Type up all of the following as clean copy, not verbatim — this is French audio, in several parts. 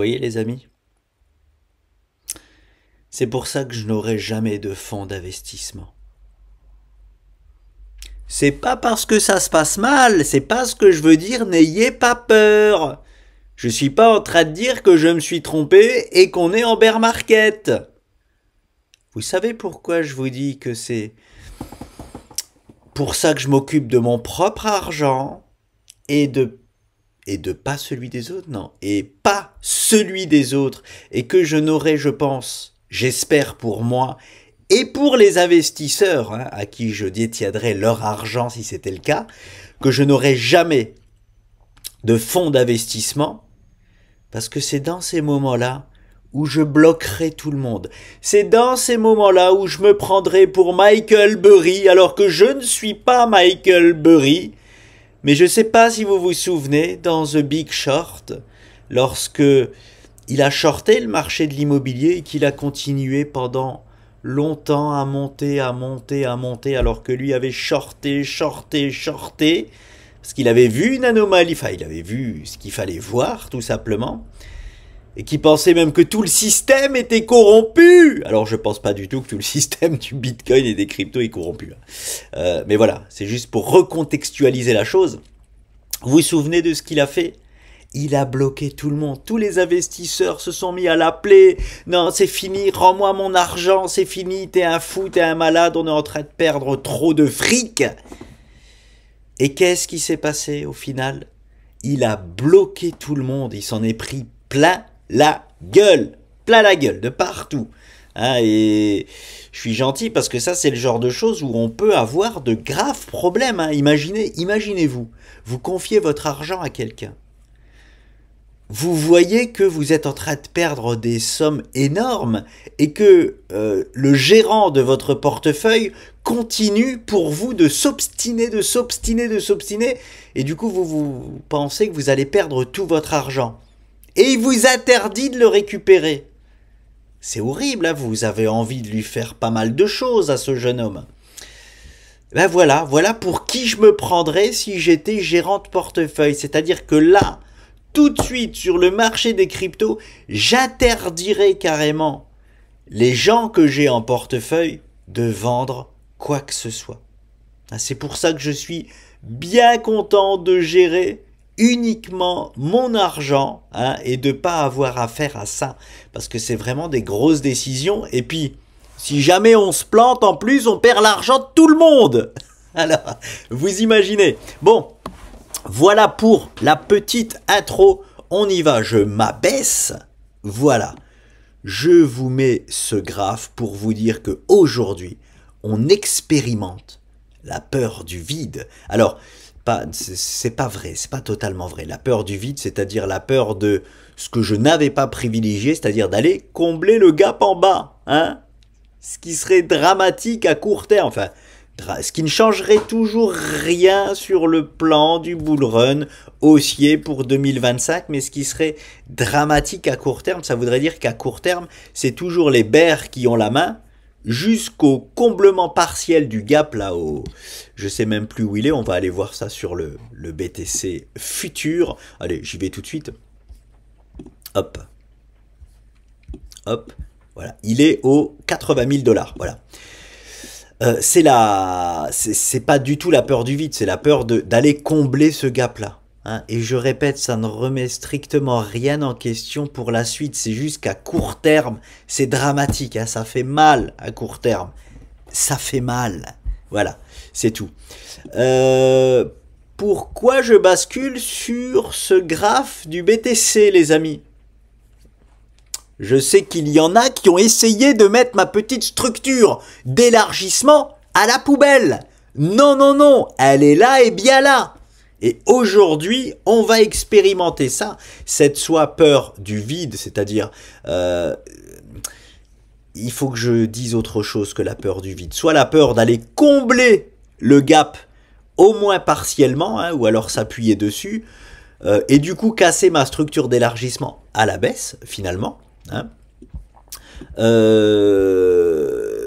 voyez les amis? C'est pour ça que je n'aurai jamais de fonds d'investissement. C'est pas parce que ça se passe mal, c'est pas ce que je veux dire, n'ayez pas peur. Je suis pas en train de dire que je me suis trompé et qu'on est en bear market. Vous savez pourquoi je vous dis que c'est pour ça que je m'occupe de mon propre argent et de pas celui des autres, non, et pas celui des autres, et que je n'aurai, je pense, j'espère pour moi, et pour les investisseurs hein, à qui je détiendrai leur argent si c'était le cas, que je n'aurai jamais de fonds d'investissement, parce que c'est dans ces moments-là où je bloquerai tout le monde. C'est dans ces moments-là où je me prendrai pour Michael Burry, alors que je ne suis pas Michael Burry. Mais je ne sais pas si vous vous souvenez, dans The Big Short, lorsque il a shorté le marché de l'immobilier et qu'il a continué pendant longtemps à monter, à monter, à monter, alors que lui avait shorté, parce qu'il avait vu une anomalie, enfin il avait vu ce qu'il fallait voir tout simplement, et qui pensait même que tout le système était corrompu. Alors je pense pas du tout que tout le système du Bitcoin et des cryptos est corrompu. Mais voilà, c'est juste pour recontextualiser la chose. Vous vous souvenez de ce qu'il a fait? Il a bloqué tout le monde. Tous les investisseurs se sont mis à l'appeler. Non, c'est fini, rends-moi mon argent, c'est fini, t'es un fou, t'es un malade, on est en train de perdre trop de fric. Et qu'est-ce qui s'est passé au final? Il a bloqué tout le monde, il s'en est pris plein la gueule de partout. Hein, et je suis gentil parce que ça c'est le genre de choses où on peut avoir de graves problèmes. Hein. Imaginez-vous, vous confiez votre argent à quelqu'un. Vous voyez que vous êtes en train de perdre des sommes énormes et que le gérant de votre portefeuille continue pour vous de s'obstiner, et du coup vous pensez que vous allez perdre tout votre argent. Et il vous interdit de le récupérer. C'est horrible, hein, vous avez envie de lui faire pas mal de choses à ce jeune homme. Ben voilà pour qui je me prendrais si j'étais gérant de portefeuille. C'est-à-dire que là, tout de suite sur le marché des cryptos, j'interdirais carrément les gens que j'ai en portefeuille de vendre quoi que ce soit. C'est pour ça que je suis bien content de gérer uniquement mon argent hein, et de ne pas avoir affaire à ça. Parce que c'est vraiment des grosses décisions. Et puis, si jamais on se plante, en plus, on perd l'argent de tout le monde. Alors, vous imaginez. Bon. Voilà pour la petite intro, on y va, je m'abaisse, voilà. Je vous mets ce graphe pour vous dire que aujourd'hui, on expérimente la peur du vide. Alors, c'est pas vrai, c'est pas totalement vrai. La peur du vide, c'est-à-dire la peur de ce que je n'avais pas privilégié, c'est-à-dire d'aller combler le gap en bas, hein. Ce qui serait dramatique à court terme, enfin, ce qui ne changerait toujours rien sur le plan du bull run haussier pour 2025, mais ce qui serait dramatique à court terme, ça voudrait dire qu'à court terme, c'est toujours les bears qui ont la main jusqu'au comblement partiel du gap là-haut. Je sais même plus où il est, on va aller voir ça sur le BTC futur. Allez, j'y vais tout de suite. Hop. Hop. Voilà, il est aux 80 000 $. Voilà. C'est pas du tout la peur du vide, c'est la peur d'aller combler ce gap-là. Hein. Et je répète, ça ne remet strictement rien en question pour la suite. C'est juste qu'à court terme, c'est dramatique. Hein. Ça fait mal à court terme. Ça fait mal. Voilà, c'est tout. Pourquoi je bascule sur ce graphe du BTC, les amis? Je sais qu'il y en a qui ont essayé de mettre ma petite structure d'élargissement à la poubelle. Non, non, non, elle est là et bien là. Et aujourd'hui, on va expérimenter ça. Cette soit peur du vide, c'est-à-dire, il faut que je dise autre chose que la peur du vide. Soit la peur d'aller combler le gap, au moins partiellement, hein, ou alors s'appuyer dessus, et du coup casser ma structure d'élargissement à la baisse, finalement. Hein,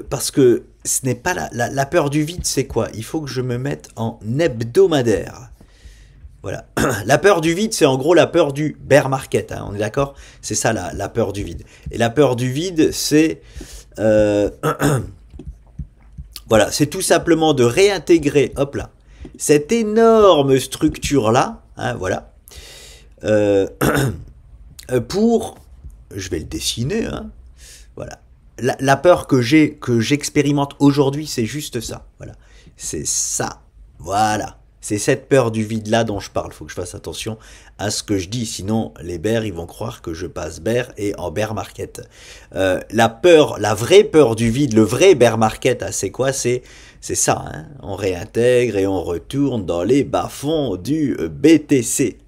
parce que ce n'est pas la peur du vide, c'est quoi? Il faut que je me mette en hebdomadaire. Voilà. La peur du vide, c'est en gros la peur du bear market, hein, on est d'accord? C'est ça la peur du vide. Et la peur du vide, c'est... voilà, c'est tout simplement de réintégrer, hop là, cette énorme structure-là, hein, voilà, pour... Je vais le dessiner, hein, voilà. La peur que j'expérimente aujourd'hui, c'est juste ça, voilà. C'est ça, voilà. C'est cette peur du vide-là dont je parle. Il faut que je fasse attention à ce que je dis. Sinon, les bears, ils vont croire que je passe bear et en bear market. La peur, la vraie peur du vide, le vrai bear market, ah, c'est quoi? C'est ça. Hein, on réintègre et on retourne dans les bas-fonds du BTC.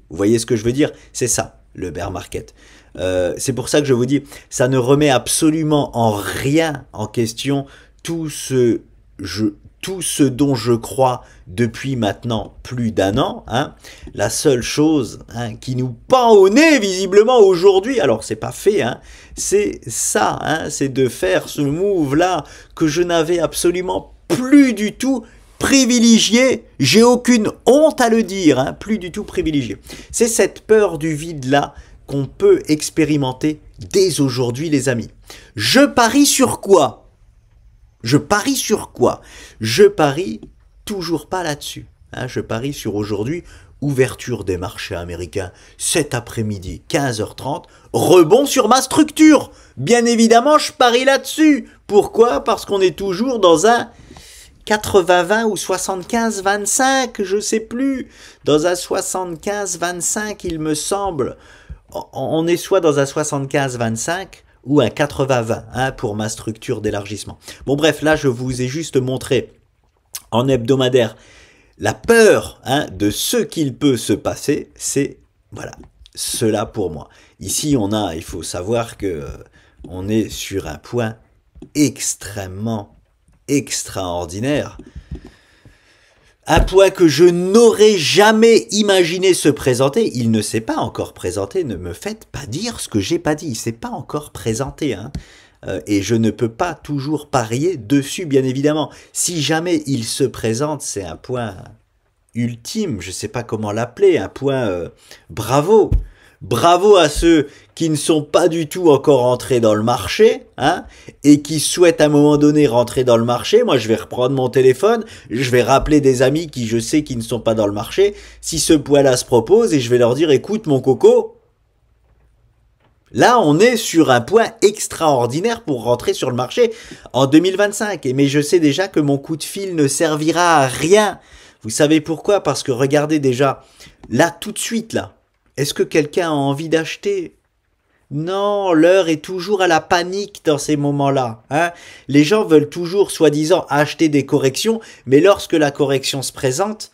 Vous voyez ce que je veux dire? C'est ça, le bear market. C'est pour ça que je vous dis, ça ne remet absolument en rien en question tout ce dont je crois depuis maintenant plus d'un an, hein. La seule chose, hein, qui nous pend au nez visiblement aujourd'hui, alors c'est pas fait, hein, c'est ça, hein, c'est de faire ce move-là que je n'avais absolument plus du tout privilégié, j'ai aucune honte à le dire, hein, plus du tout privilégié. C'est cette peur du vide-là qu'on peut expérimenter dès aujourd'hui, les amis. Je parie sur quoi ? Je parie sur quoi? Je parie toujours pas là-dessus. Hein, je parie sur aujourd'hui, ouverture des marchés américains cet après-midi, 15h30, rebond sur ma structure. Bien évidemment, je parie là-dessus. Pourquoi? Parce qu'on est toujours dans un 80-20 ou 75-25, je sais plus. Dans un 75-25, il me semble. On est soit dans un 75-25, ou un 80-20 hein, pour ma structure d'élargissement. Bon bref, là je vous ai juste montré en hebdomadaire la peur hein, de ce qu'il peut se passer, c'est voilà, cela pour moi. Ici il faut savoir que on est sur un point extrêmement extraordinaire. Un point que je n'aurais jamais imaginé se présenter. Il ne s'est pas encore présenté. Ne me faites pas dire ce que j'ai pas dit. Il s'est pas encore présenté. Hein. Et je ne peux pas toujours parier dessus, bien évidemment. Si jamais il se présente, c'est un point ultime. Je ne sais pas comment l'appeler. Un point bravo. Bravo à ceux qui ne sont pas du tout encore entrés dans le marché, hein, et qui souhaitent à un moment donné rentrer dans le marché. Moi, je vais reprendre mon téléphone, je vais rappeler des amis qui je sais qui ne sont pas dans le marché, si ce point-là se propose, et je vais leur dire, écoute mon coco, là, on est sur un point extraordinaire pour rentrer sur le marché en 2025. Mais je sais déjà que mon coup de fil ne servira à rien. Vous savez pourquoi? Parce que regardez déjà, là, tout de suite, là, est-ce que quelqu'un a envie d'acheter? Non, l'heure est toujours à la panique dans ces moments-là. Hein. Les gens veulent toujours, soi-disant, acheter des corrections, mais lorsque la correction se présente,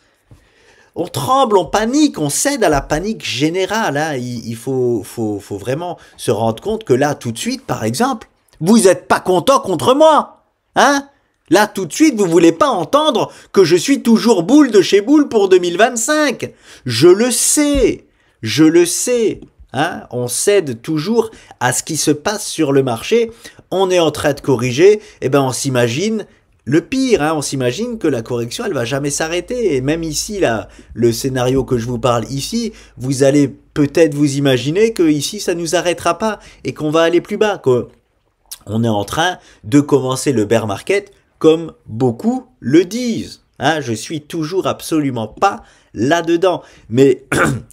on tremble, on panique, on cède à la panique générale. Hein. Il faut vraiment se rendre compte que là, tout de suite, par exemple, vous n'êtes pas content contre moi. Hein? Là, tout de suite, vous voulez pas entendre que je suis toujours boule de chez boule pour 2025. Je le sais. Je le sais, hein, on cède toujours à ce qui se passe sur le marché, on est en train de corriger, et ben on s'imagine le pire, hein, on s'imagine que la correction elle va jamais s'arrêter, et même ici, là, le scénario que je vous parle ici, vous allez peut-être vous imaginer que ici ça nous arrêtera pas, et qu'on va aller plus bas, qu'on est en train de commencer le bear market, comme beaucoup le disent. Hein, je suis toujours absolument pas là-dedans. Mais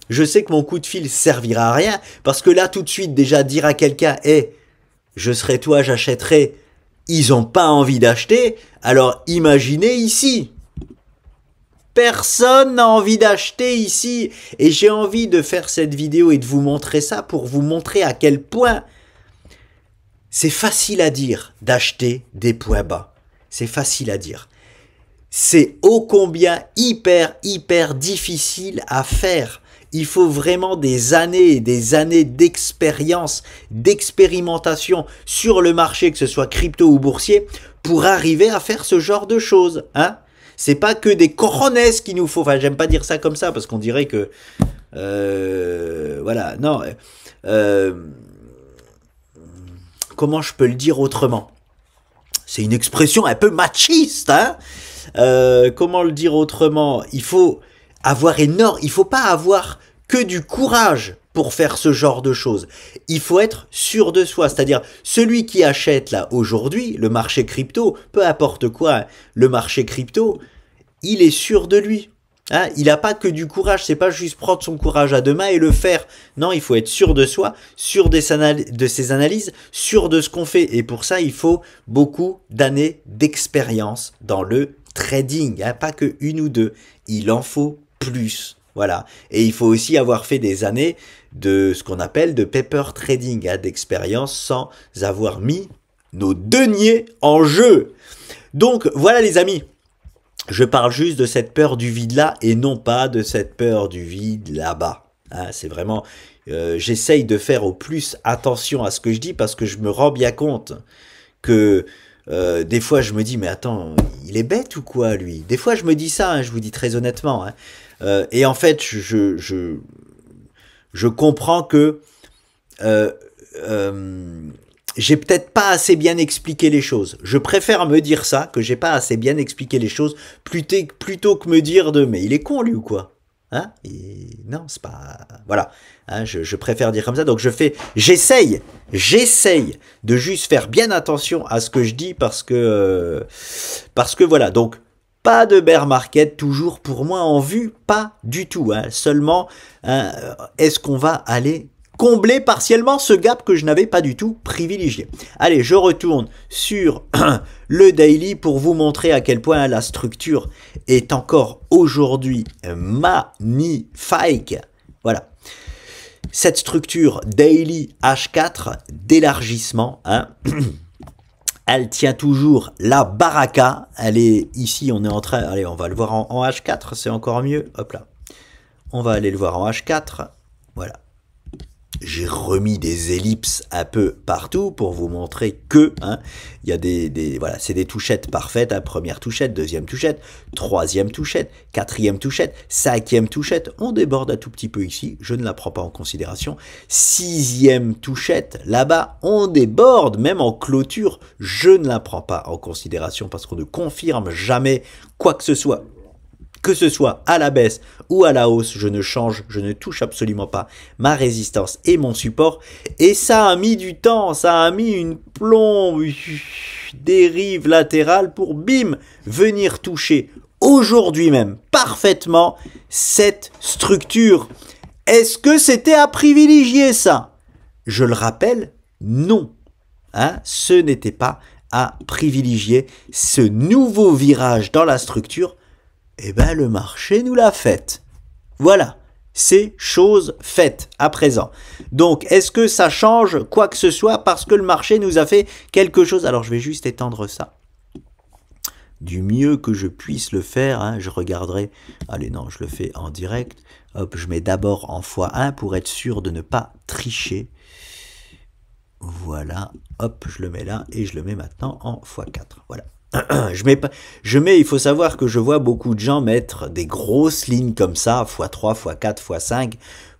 je sais que mon coup de fil servira à rien, parce que là, tout de suite, déjà dire à quelqu'un, hey, je serai toi, j'achèterai, ils n'ont pas envie d'acheter, alors imaginez ici. Personne n'a envie d'acheter ici. Et j'ai envie de faire cette vidéo et de vous montrer ça pour vous montrer à quel point c'est facile à dire d'acheter des points bas. C'est facile à dire. C'est ô combien hyper difficile à faire. Il faut vraiment des années et des années d'expérience, d'expérimentation sur le marché, que ce soit crypto ou boursier, pour arriver à faire ce genre de choses. Hein? C'est pas que des cojones qu'il nous faut. Enfin, j'aime pas dire ça comme ça parce qu'on dirait que... voilà, non. Comment je peux le dire autrement? C'est une expression un peu machiste, hein? Comment le dire autrement? Il faut avoir énorme, il faut pas avoir que du courage pour faire ce genre de choses. Il faut être sûr de soi, c'est-à-dire celui qui achète là aujourd'hui le marché crypto, peu importe quoi, hein, le marché crypto, il est sûr de lui. Hein, il n'a pas que du courage, c'est pas juste prendre son courage à deux mains et le faire. Non, il faut être sûr de soi, sûr de ses analyses, sûr de ce qu'on fait. Et pour ça, il faut beaucoup d'années d'expérience dans le trading. Hein, pas que une ou deux, il en faut plus. Voilà. Et il faut aussi avoir fait des années de ce qu'on appelle de paper trading, hein, d'expérience sans avoir mis nos deniers en jeu. Donc voilà les amis. Je parle juste de cette peur du vide là et non pas de cette peur du vide là-bas. Hein, c'est vraiment, j'essaye de faire au plus attention à ce que je dis parce que je me rends bien compte que des fois je me dis mais attends, il est bête ou quoi lui? Des fois je me dis ça, hein, je vous dis très honnêtement. Hein. Et en fait je comprends que j'ai peut-être pas assez bien expliqué les choses. Je préfère me dire ça, que j'ai pas assez bien expliqué les choses, plutôt que me dire de mais il est con lui ou quoi? Hein? Et non, c'est pas... Voilà. Hein, je préfère dire comme ça. Donc j'essaye de juste faire bien attention à ce que je dis parce que voilà. Donc pas de bear market toujours pour moi en vue, pas du tout. Hein. Seulement, hein, est-ce qu'on va aller combler partiellement ce gap que je n'avais pas du tout privilégié. Allez, je retourne sur le daily pour vous montrer à quel point la structure est encore aujourd'hui magnifique. Voilà. Cette structure daily H4 d'élargissement, hein, elle tient toujours la baraka. Elle est ici, on est en train... Allez, on va le voir en H4, c'est encore mieux. Hop là. On va aller le voir en H4. Voilà. J'ai remis des ellipses un peu partout pour vous montrer que hein, il y a voilà, c'est des touchettes parfaites. Hein, première touchette, deuxième touchette, troisième touchette, quatrième touchette, cinquième touchette. On déborde un tout petit peu ici, je ne la prends pas en considération. Sixième touchette, là-bas, on déborde, même en clôture, je ne la prends pas en considération parce qu'on ne confirme jamais quoi que ce soit. Que ce soit à la baisse ou à la hausse, je ne change, je ne touche absolument pas ma résistance et mon support. Et ça a mis du temps, ça a mis une plombe, dérive latérale pour bim, venir toucher aujourd'hui même parfaitement cette structure. Est-ce que c'était à privilégier ça? Je le rappelle, non. Hein, ce n'était pas à privilégier ce nouveau virage dans la structure. Eh ben, le marché nous l'a faite. Voilà, c'est chose faite à présent. Donc, est-ce que ça change quoi que ce soit parce que le marché nous a fait quelque chose? Alors, je vais juste étendre ça. Du mieux que je puisse le faire, hein, je regarderai. Allez, non, je le fais en direct. Hop, je mets d'abord en x1 pour être sûr de ne pas tricher. Voilà, hop, je le mets là et je le mets maintenant en x4. Voilà. Il faut savoir que je vois beaucoup de gens mettre des grosses lignes comme ça, x3, x4, x5,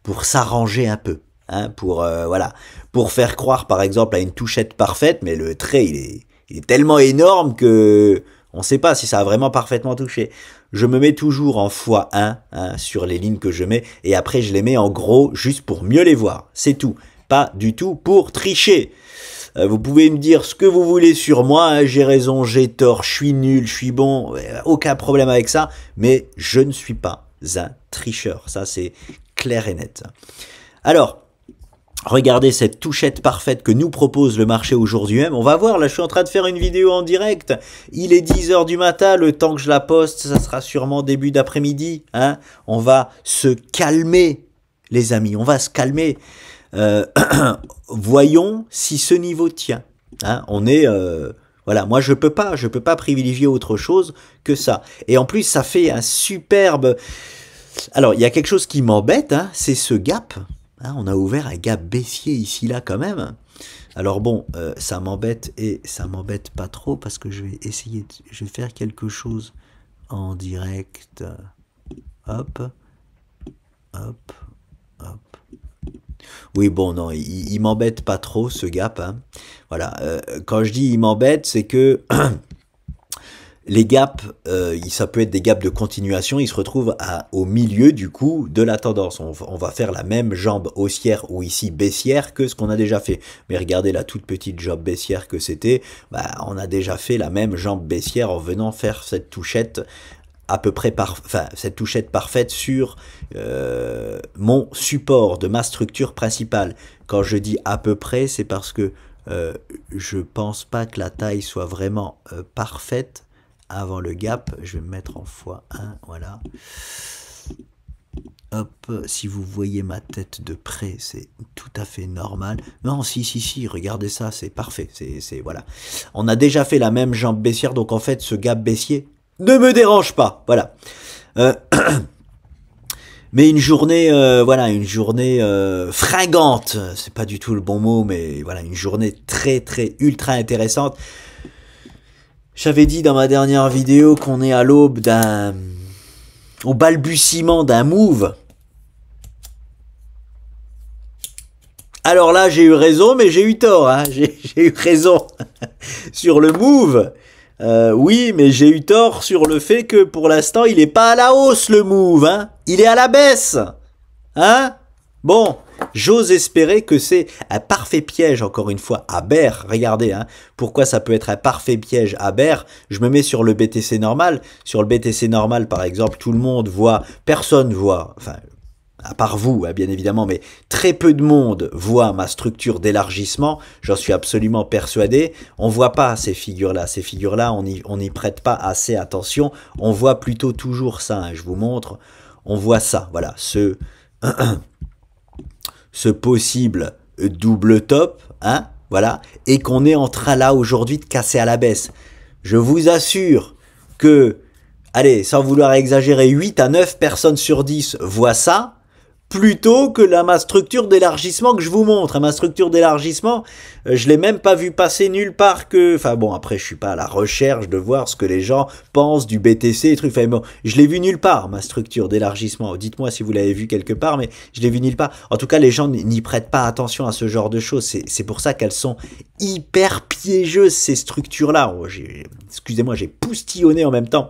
pour s'arranger un peu, hein, voilà, pour faire croire par exemple à une touchette parfaite, mais le trait il est tellement énorme que on ne sait pas si ça a vraiment parfaitement touché. Je me mets toujours en x1 hein, sur les lignes que je mets, et après je les mets en gros juste pour mieux les voir, c'est tout, pas du tout pour tricher. Vous pouvez me dire ce que vous voulez sur moi, hein, j'ai raison, j'ai tort, je suis nul, je suis bon, aucun problème avec ça, mais je ne suis pas un tricheur, ça c'est clair et net. Alors, regardez cette touchette parfaite que nous propose le marché aujourd'hui même, on va voir, là je suis en train de faire une vidéo en direct, il est 10 h du matin, le temps que je la poste, ça sera sûrement début d'après-midi, hein, on va se calmer les amis, on va se calmer. Voyons si ce niveau tient. Hein, on est voilà, moi je peux pas privilégier autre chose que ça. Et en plus ça fait un superbe. Alors il y a quelque chose qui m'embête, hein, c'est ce gap. Hein, on a ouvert un gap baissier ici là quand même. Alors bon, ça m'embête et ça m'embête pas trop parce que je vais essayer, je vais faire quelque chose en direct. Hop, hop, hop. Oui, bon, non, il m'embête pas trop, ce gap. Hein. Voilà, quand je dis il m'embête, c'est que les gaps, ça peut être des gaps de continuation, ils se retrouvent au milieu du coup de la tendance. On va faire la même jambe haussière ou ici baissière que ce qu'on a déjà fait. Mais regardez la toute petite jambe baissière que c'était, bah, on a déjà fait la même jambe baissière en venant faire cette touchette à peu près cette touchette parfaite sur mon support de ma structure principale. Quand je dis à peu près, c'est parce que je pense pas que la taille soit vraiment parfaite avant le gap. Je vais me mettre en x1, voilà. Hop, si vous voyez ma tête de près, c'est tout à fait normal. Non, si, regardez ça, c'est parfait. Voilà. On a déjà fait la même jambe baissière, donc en fait, ce gap baissier ne me dérange pas. Voilà. Mais une journée, voilà, une journée fringante, c'est pas du tout le bon mot, mais voilà, une journée très ultra intéressante. J'avais dit dans ma dernière vidéo qu'on est à l'aube au balbutiement d'un move. Alors là, j'ai eu raison, mais j'ai eu tort. Hein. J'ai eu raison sur le move. Oui, mais j'ai eu tort sur le fait que pour l'instant, il n'est pas à la hausse le move. Hein. Il est à la baisse. Hein? Bon, j'ose espérer que c'est un parfait piège, encore une fois, à bear. Regardez, hein, pourquoi ça peut être un parfait piège à bear. Je me mets sur le BTC normal. Sur le BTC normal, par exemple, tout le monde voit, personne voit, enfin, à part vous, hein, bien évidemment, mais très peu de monde voit ma structure d'élargissement. J'en suis absolument persuadé. On voit pas ces figures-là. Ces figures-là, on n'y prête pas assez attention. On voit plutôt toujours ça. Hein, je vous montre. On voit ça. Voilà, ce possible double top, hein, voilà, et qu'on est en train là aujourd'hui de casser à la baisse. Je vous assure que, allez, sans vouloir exagérer, 8 à 9 personnes sur 10 voient ça, plutôt que ma structure d'élargissement que je vous montre. Ma structure d'élargissement, je l'ai même pas vu passer nulle part que... Enfin bon, après je suis pas à la recherche de voir ce que les gens pensent du BTC et trucs. Enfin bon, je l'ai vu nulle part, ma structure d'élargissement. Dites-moi si vous l'avez vu quelque part, mais je l'ai vu nulle part. En tout cas, les gens n'y prêtent pas attention à ce genre de choses. C'est pour ça qu'elles sont hyper piégeuses, ces structures-là. Oh, excusez-moi, j'ai poustillonné en même temps.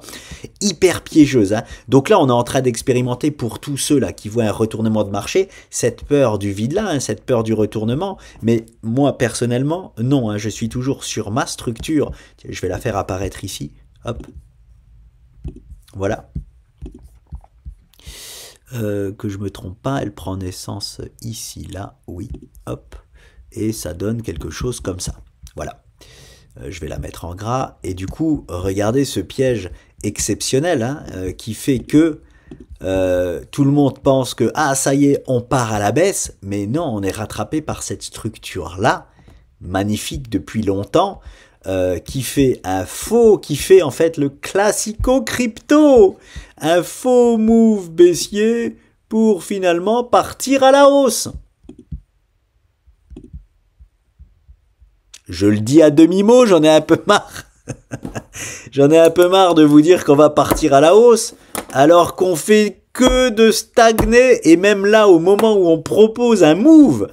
Hyper piégeuses. Hein. Donc là, on est en train d'expérimenter pour tous ceux là qui voient un retournement de marché, cette peur du vide là, hein, cette peur du retournement, mais moi personnellement, non, hein, je suis toujours sur ma structure. Tiens, je vais la faire apparaître ici, hop, voilà, que je me trompe pas, elle prend naissance ici, là, oui, hop, et ça donne quelque chose comme ça, voilà. Je vais la mettre en gras, et du coup, regardez ce piège exceptionnel, hein, qui fait que tout le monde pense que ah ça y est on part à la baisse, mais non, on est rattrapé par cette structure là magnifique depuis longtemps, qui fait en fait le classico crypto, un faux move baissier pour finalement partir à la hausse. Je le dis à demi-mot, j'en ai un peu marre. J'en ai un peu marre de vous dire qu'on va partir à la hausse, alors qu'on fait que de stagner, et même là, au moment où on propose un move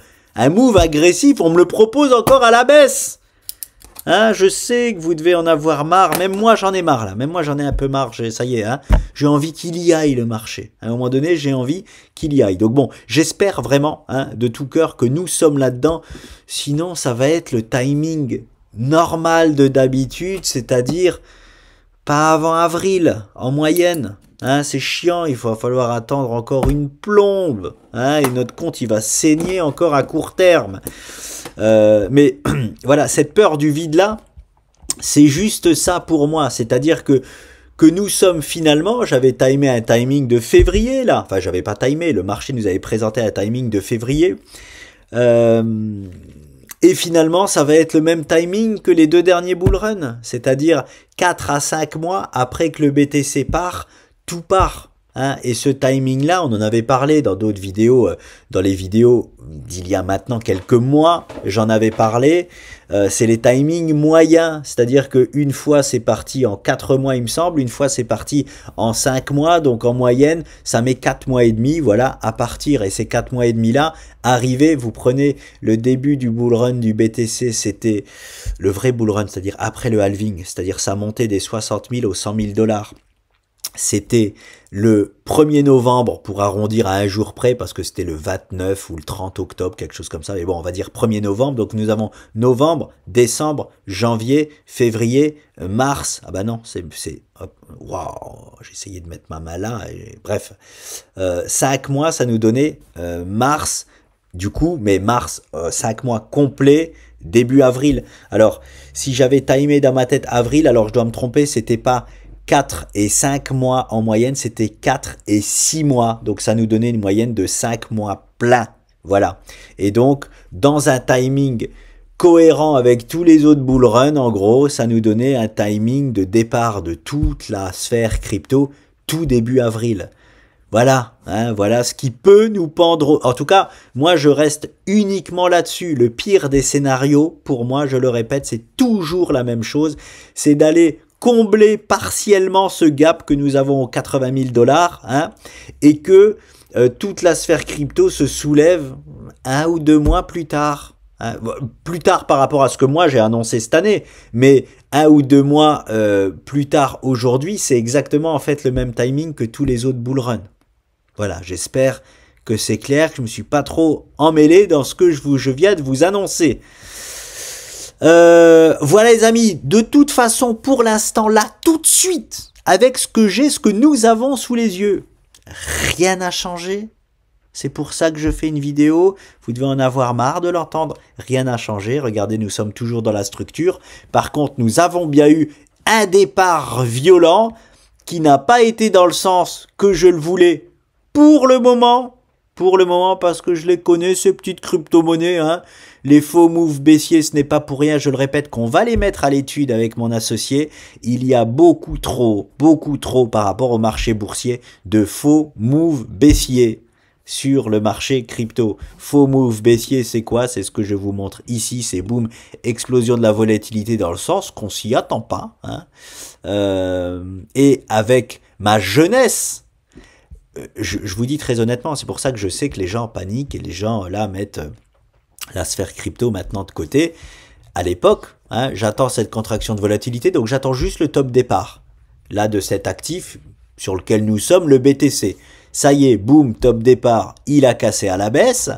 agressif, on me le propose encore à la baisse. Hein, je sais que vous devez en avoir marre, même moi j'en ai marre là, même moi j'en ai un peu marre, ça y est, hein, j'ai envie qu'il y aille le marché. À un moment donné, j'ai envie qu'il y aille. Donc bon, j'espère vraiment, hein, de tout cœur que nous sommes là-dedans, sinon ça va être le timing normal de d'habitude, c'est-à-dire pas avant avril, en moyenne. Hein, c'est chiant, il va falloir attendre encore une plombe. Hein, et notre compte, il va saigner encore à court terme. Mais voilà, cette peur du vide-là, c'est juste ça pour moi. C'est-à-dire que nous sommes finalement, j'avais timé un timing de février, là. Enfin, j'avais pas timé, le marché nous avait présenté un timing de février. Et finalement, ça va être le même timing que les 2 derniers bull runs, c'est-à-dire 4 à 5 mois après que le BTC part, tout part. Hein, et ce timing-là, on en avait parlé dans d'autres vidéos, dans les vidéos d'il y a maintenant quelques mois, j'en avais parlé, c'est les timings moyens, c'est-à-dire qu'une fois c'est parti en 4 mois il me semble, une fois c'est parti en 5 mois, donc en moyenne ça met 4 mois et demi, voilà, à partir, et ces 4 mois et demi là, arrivez, vous prenez le début du bull run du BTC, c'était le vrai bull run, c'est-à-dire après le halving, c'est-à-dire ça montait des 60 000 aux 100 000 $. C'était le 1er novembre pour arrondir à un jour près parce que c'était le 29 ou le 30 octobre, quelque chose comme ça. Mais bon, on va dire 1er novembre. Donc nous avons novembre, décembre, janvier, février, mars. Ah bah non, waouh, j'ai essayé de mettre ma main là. Bref, 5 mois, ça nous donnait mars, du coup, mais mars, 5 mois complets, début avril. Alors, si j'avais timé dans ma tête avril, alors je dois me tromper, c'était pas 4 et 5 mois en moyenne, c'était 4 et 6 mois. Donc ça nous donnait une moyenne de 5 mois plein. Voilà. Et donc, dans un timing cohérent avec tous les autres bull run, en gros, ça nous donnait un timing de départ de toute la sphère crypto tout début avril. Voilà, hein, voilà ce qui peut nous pendre. En tout cas, moi je reste uniquement là-dessus. Le pire des scénarios, pour moi, je le répète, c'est toujours la même chose. C'est d'aller combler partiellement ce gap que nous avons aux 80 000 $, hein, et que toute la sphère crypto se soulève 1 ou 2 mois plus tard. Hein, plus tard par rapport à ce que moi j'ai annoncé cette année, mais 1 ou 2 mois plus tard aujourd'hui, c'est exactement en fait le même timing que tous les autres bull run. Voilà, j'espère que c'est clair, que je ne me suis pas trop emmêlé dans ce que je viens de vous annoncer. Voilà les amis, de toute façon pour l'instant là, tout de suite, avec ce que nous avons sous les yeux, rien n'a changé. C'est pour ça que je fais une vidéo, vous devez en avoir marre de l'entendre, rien n'a changé, regardez nous sommes toujours dans la structure. Par contre nous avons bien eu un départ violent qui n'a pas été dans le sens que je le voulais pour le moment parce que je les connais ces petites crypto-monnaies, hein. Les faux moves baissiers, ce n'est pas pour rien, je le répète, qu'on va les mettre à l'étude avec mon associé. Il y a beaucoup trop par rapport au marché boursier de faux moves baissiers sur le marché crypto. Faux move baissier, c'est quoi? C'est ce que je vous montre ici, c'est boum, explosion de la volatilité dans le sens qu'on s'y attend pas, hein. Et avec ma jeunesse, je vous dis très honnêtement, c'est pour ça que je sais que les gens paniquent et les gens là mettent la sphère crypto maintenant de côté. À l'époque, hein, j'attends cette contraction de volatilité, donc j'attends juste le top départ là de cet actif sur lequel nous sommes, le BTC. Ça y est, boum, top départ, il a cassé à la baisse.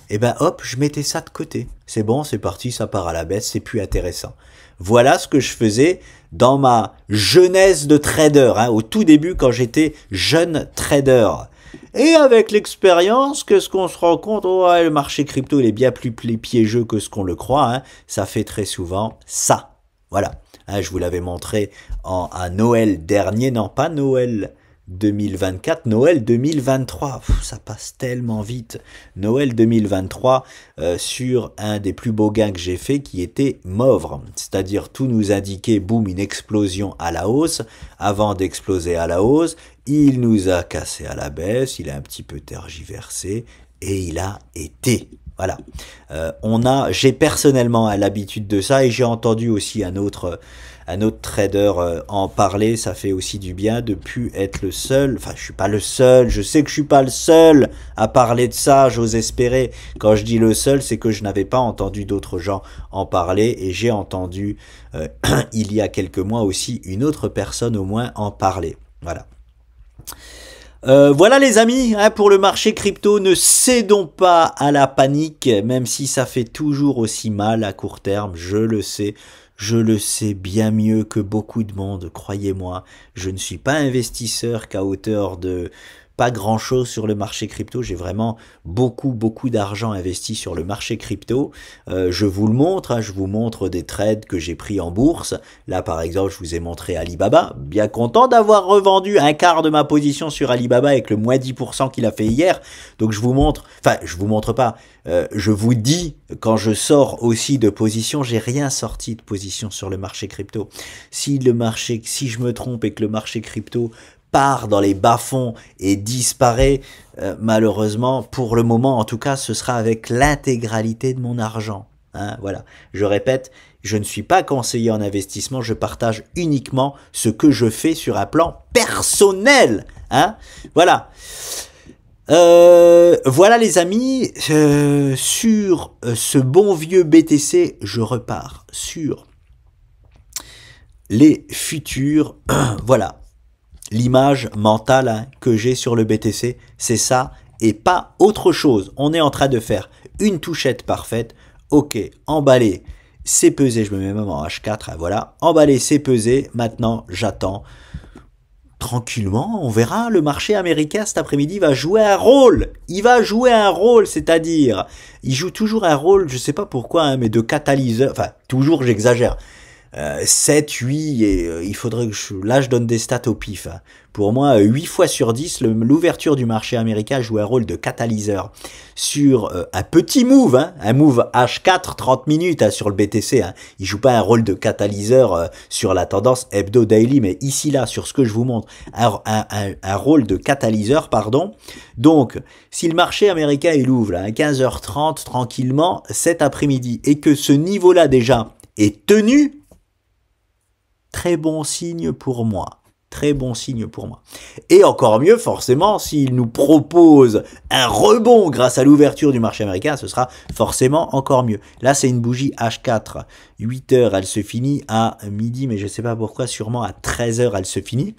Et ben hop, je mettais ça de côté. C'est bon, c'est parti, ça part à la baisse, c'est plus intéressant. Voilà ce que je faisais dans ma jeunesse de trader, hein, au tout début quand j'étais jeune trader. Et avec l'expérience, qu'est-ce qu'on se rend compte? Oh, ouais, le marché crypto, il est bien plus piégeux que ce qu'on le croit, hein. Ça fait très souvent ça. Voilà. Hein, je vous l'avais montré à Noël dernier, non pas Noël 2024, Noël 2023, ça passe tellement vite. Noël 2023 sur un des plus beaux gains que j'ai fait qui était Movre, c'est-à-dire tout nous indiquait boum une explosion à la hausse. Avant d'exploser à la hausse, il nous a cassé à la baisse, il a un petit peu tergiversé et il a été. Voilà. J'ai personnellement l'habitude de ça et j'ai entendu aussi un autre trader en parler. Ça fait aussi du bien de plus être le seul. Enfin, je suis pas le seul. Je sais que je suis pas le seul à parler de ça. J'ose espérer. Quand je dis le seul, c'est que je n'avais pas entendu d'autres gens en parler et j'ai entendu il y a quelques mois aussi une autre personne au moins en parler. Voilà. Voilà les amis, hein, pour le marché crypto, ne cédons pas à la panique, même si ça fait toujours aussi mal à court terme, je le sais bien mieux que beaucoup de monde, croyez-moi, je ne suis pas investisseur qu'à hauteur de pas grand chose sur le marché crypto, j'ai vraiment beaucoup d'argent investi sur le marché crypto. Je vous le montre, hein, je vous montre des trades que j'ai pris en bourse. Là par exemple je vous ai montré Alibaba, bien content d'avoir revendu un quart de ma position sur Alibaba avec le moins 10% qu'il a fait hier. Donc je vous montre, enfin je vous montre pas, je vous dis quand je sors aussi de position, j'ai rien sorti de position sur le marché crypto. Si je me trompe et que le marché crypto part dans les bas-fonds et disparaît, malheureusement, pour le moment, en tout cas, ce sera avec l'intégralité de mon argent. Hein, voilà. Je répète, je ne suis pas conseiller en investissement, je partage uniquement ce que je fais sur un plan personnel. Hein, voilà. Voilà les amis, sur ce bon vieux BTC, je repars sur les futurs. Voilà, l'image mentale hein, que j'ai sur le BTC, c'est ça et pas autre chose. On est en train de faire une touchette parfaite. Ok, emballé, c'est pesé, je me mets même en H4, hein, voilà. Emballé, c'est pesé, maintenant j'attends. Tranquillement, on verra, le marché américain cet après-midi va jouer un rôle. Il va jouer un rôle, c'est-à-dire, il joue toujours un rôle, je sais pas pourquoi, hein, mais de catalyseur, enfin, toujours j'exagère. 7, 8, et il faudrait que là je donne des stats au pif. Hein. Pour moi, 8 fois sur 10, l'ouverture du marché américain joue un rôle de catalyseur sur un petit move, hein, un move H4, 30 minutes hein, sur le BTC. Hein. Il joue pas un rôle de catalyseur sur la tendance hebdo daily, mais ici là, sur ce que je vous montre, un rôle de catalyseur, pardon. Donc, si le marché américain il ouvre là, à 15h30 tranquillement cet après-midi et que ce niveau-là déjà est tenu, très bon signe pour moi. Très bon signe pour moi. Et encore mieux, forcément, s'il nous propose un rebond grâce à l'ouverture du marché américain, ce sera forcément encore mieux. Là, c'est une bougie H4. 8 heures, elle se finit à midi, mais je ne sais pas pourquoi, sûrement à 13 heures, elle se finit.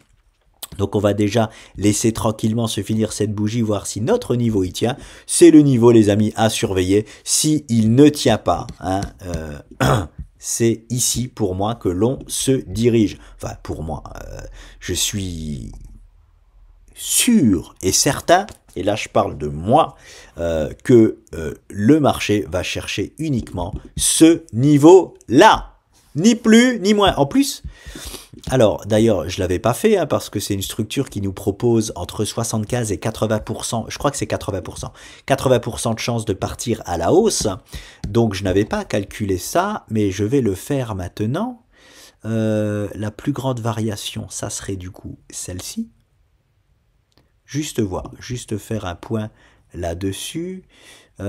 Donc on va déjà laisser tranquillement se finir cette bougie, voir si notre niveau y tient. C'est le niveau, les amis, à surveiller. Si il ne tient pas, hein, c'est ici pour moi que l'on se dirige. Enfin, pour moi, je suis sûr et certain, et là je parle de moi, que le marché va chercher uniquement ce niveau-là. Ni plus, ni moins. En plus, alors d'ailleurs, je l'avais pas fait, hein, parce que c'est une structure qui nous propose entre 75 et 80%, je crois que c'est 80%, 80% de chances de partir à la hausse. Donc je n'avais pas calculé ça, mais je vais le faire maintenant. La plus grande variation, ça serait du coup celle-ci. Juste voir, juste faire un point là-dessus. Ouais,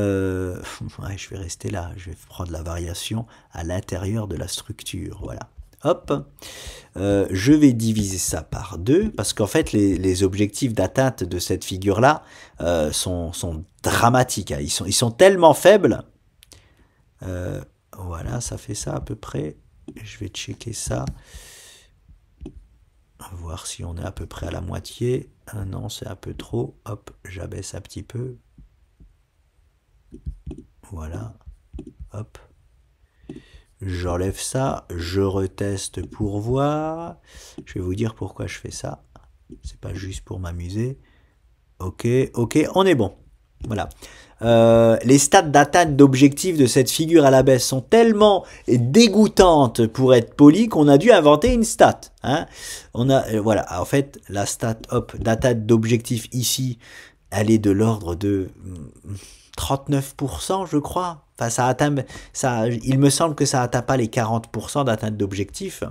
je vais rester là, je vais prendre la variation à l'intérieur de la structure, voilà. Hop, je vais diviser ça par 2, parce qu'en fait, les objectifs d'atteinte de cette figure-là sont dramatiques. Hein. Ils sont tellement faibles. Voilà, ça fait ça à peu près. Je vais checker ça. Voir si on est à peu près à la moitié. Ah non, c'est un peu trop. Hop, j'abaisse un petit peu. Voilà. Hop. J'enlève ça, je reteste pour voir. Je vais vous dire pourquoi je fais ça. C'est pas juste pour m'amuser. Ok, on est bon. Voilà. Les stats d'atteinte d'objectifs de cette figure à la baisse sont tellement dégoûtantes, pour être poli, qu'on a dû inventer une stat. Hein. On a, voilà, en fait, la stat d'atteinte d'objectifs ici, elle est de l'ordre de 39%, je crois. Enfin, ça atteint, il me semble que ça atteint pas les 40% d'atteinte d'objectifs.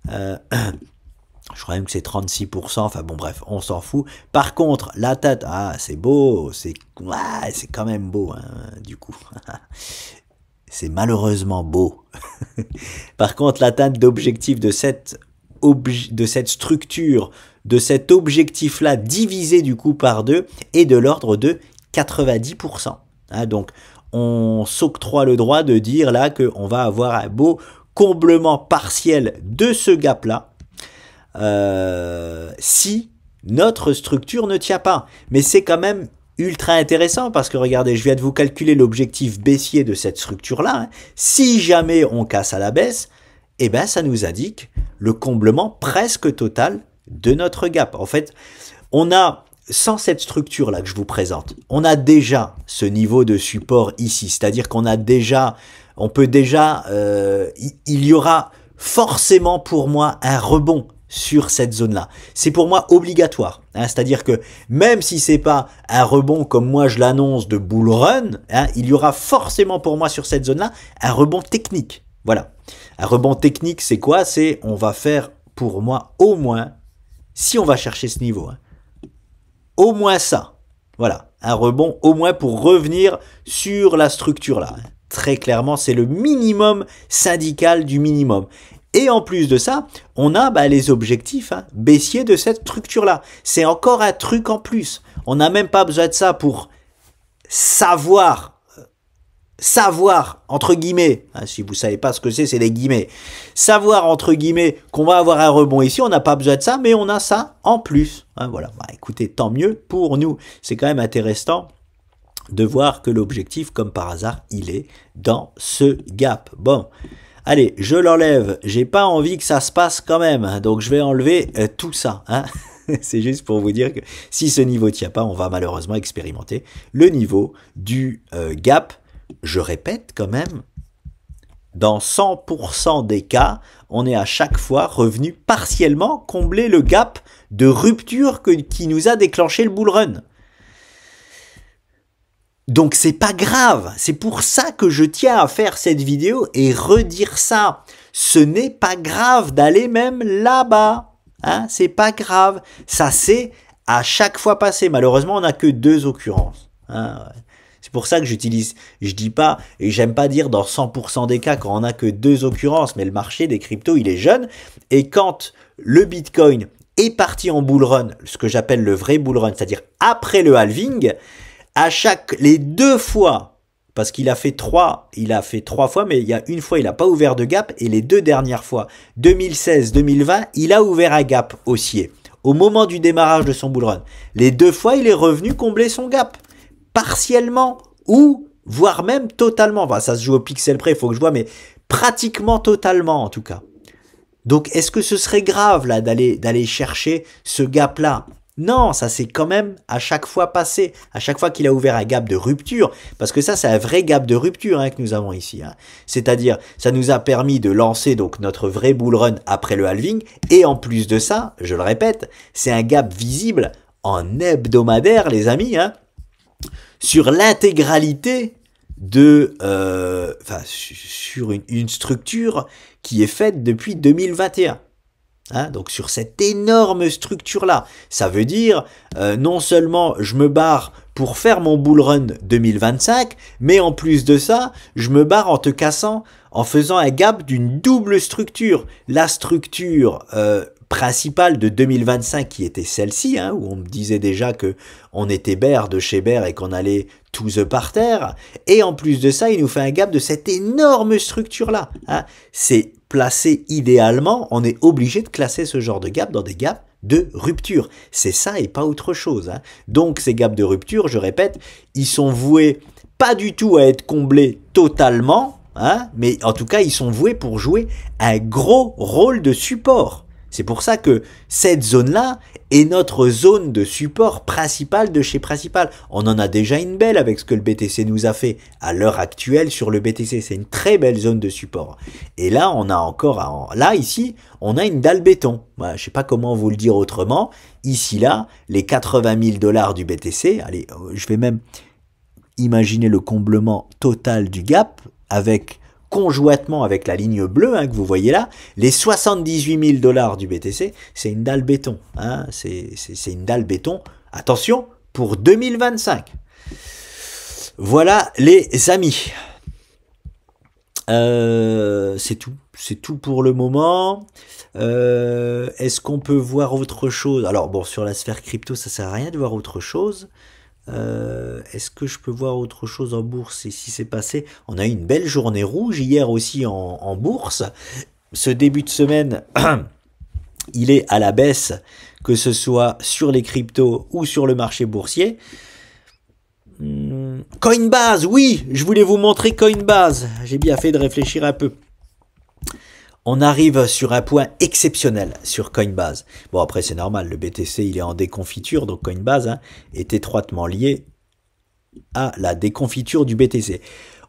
Je crois même que c'est 36%. Enfin bon, bref, on s'en fout. Par contre, l'atteinte, ah, c'est beau, c'est quand même beau, hein, du coup. C'est malheureusement beau. Par contre, l'atteinte d'objectif de cette structure, de cet objectif-là, divisé du coup par 2, est de l'ordre de 90%. Hein, donc, on s'octroie le droit de dire là qu'on va avoir un beau comblement partiel de ce gap-là, si notre structure ne tient pas. Mais c'est quand même ultra intéressant parce que regardez, je viens de vous calculer l'objectif baissier de cette structure-là. Hein. Si jamais on casse à la baisse, eh ben, ça nous indique le comblement presque total de notre gap. En fait, on a, sans cette structure-là que je vous présente, on a déjà ce niveau de support ici. C'est-à-dire qu'on a déjà, on peut déjà, il y aura forcément pour moi un rebond sur cette zone-là. C'est pour moi obligatoire. Hein, c'est-à-dire que même si c'est pas un rebond comme moi je l'annonce de bull run, hein, il y aura forcément pour moi sur cette zone-là un rebond technique. Voilà. Un rebond technique, c'est quoi? C'est on va faire pour moi au moins si on va chercher ce niveau, hein, au moins ça. Voilà, un rebond au moins pour revenir sur la structure là. Très clairement, c'est le minimum syndical du minimum. Et en plus de ça, on a les objectifs baissiers de cette structure-là. C'est encore un truc en plus. On n'a même pas besoin de ça pour savoir, entre guillemets, si vous savez pas ce que c'est des guillemets, savoir, entre guillemets, qu'on va avoir un rebond ici, on n'a pas besoin de ça, mais on a ça en plus. Voilà, écoutez, tant mieux pour nous. C'est quand même intéressant de voir que l'objectif, comme par hasard, il est dans ce gap. Bon, allez, je l'enlève. J'ai pas envie que ça se passe quand même, donc je vais enlever tout ça. C'est juste pour vous dire que si ce niveau tient pas, on va malheureusement expérimenter le niveau du gap. Je répète quand même, dans 100% des cas, on est à chaque fois revenu partiellement combler le gap de rupture qui nous a déclenché le bull run. Donc c'est pas grave, c'est pour ça que je tiens à faire cette vidéo et redire ça. Ce n'est pas grave d'aller même là-bas, c'est pas grave. Ça c'est à chaque fois passé. Malheureusement, on n'a que 2 occurrences. C'est pour ça que je dis pas, et j'aime pas dire dans 100% des cas quand on n'a que 2 occurrences, mais le marché des cryptos, il est jeune, et quand le Bitcoin est parti en bull run, ce que j'appelle le vrai bull run, c'est-à-dire après le halving, les 2 fois, parce qu'il a fait 3 fois, mais il y a une fois, il n'a pas ouvert de gap, et les 2 dernières fois, 2016-2020, il a ouvert un gap haussier, au moment du démarrage de son bull run. Les 2 fois, il est revenu combler son gap. Partiellement ou voire même totalement. Enfin, ça se joue au pixel près, il faut que je vois, mais pratiquement totalement en tout cas. Donc, est-ce que ce serait grave là d'aller chercher ce gap-là? Non, ça c'est quand même à chaque fois passé, à chaque fois qu'il a ouvert un gap de rupture, parce que ça c'est un vrai gap de rupture que nous avons ici. C'est-à-dire, ça nous a permis de lancer donc notre vrai bull run après le halving, et en plus de ça, je le répète, c'est un gap visible en hebdomadaire, les amis, sur l'intégralité de, sur une structure qui est faite depuis 2021. Donc sur cette énorme structure-là, ça veut dire non seulement je me barre pour faire mon bull run 2025, mais en plus de ça, je me barre en te cassant, en faisant un gap d'une double structure. La structure principale de 2025 qui était celle-ci, où on me disait déjà que on était bear de chez bear et qu'on allait to the par terre, et en plus de ça, il nous fait un gap de cette énorme structure-là. C'est placé idéalement, on est obligé de classer ce genre de gap dans des gaps de rupture. C'est ça et pas autre chose. Donc ces gaps de rupture, je répète, ils sont voués pas du tout à être comblés totalement, mais en tout cas, ils sont voués pour jouer un gros rôle de support. C'est pour ça que cette zone-là est notre zone de support principale de chez Principal. On en a déjà une belle avec ce que le BTC nous a fait à l'heure actuelle sur le BTC. C'est une très belle zone de support. Et là, on a encore, là, ici, on a une dalle béton. Voilà, je sais pas comment vous le dire autrement. Ici, là, les 80 000 $ du BTC, allez, je vais même imaginer le comblement total du gap avec conjointement avec la ligne bleue que vous voyez là, les 78 000 $ du BTC, c'est une dalle béton. C'est une dalle béton. Attention, pour 2025. Voilà les amis. C'est tout. C'est tout pour le moment. Est-ce qu'on peut voir autre chose? Alors bon, sur la sphère crypto, ça sert à rien de voir autre chose. Est-ce que je peux voir autre chose en bourse et si c'est passé? On a eu une belle journée rouge hier aussi en bourse. Ce début de semaine, il est à la baisse, que ce soit sur les cryptos ou sur le marché boursier. Coinbase, oui, je voulais vous montrer Coinbase. J'ai bien fait de réfléchir un peu. On arrive sur un point exceptionnel sur Coinbase. Bon, après, c'est normal, le BTC, il est en déconfiture, donc Coinbase est étroitement lié à la déconfiture du BTC.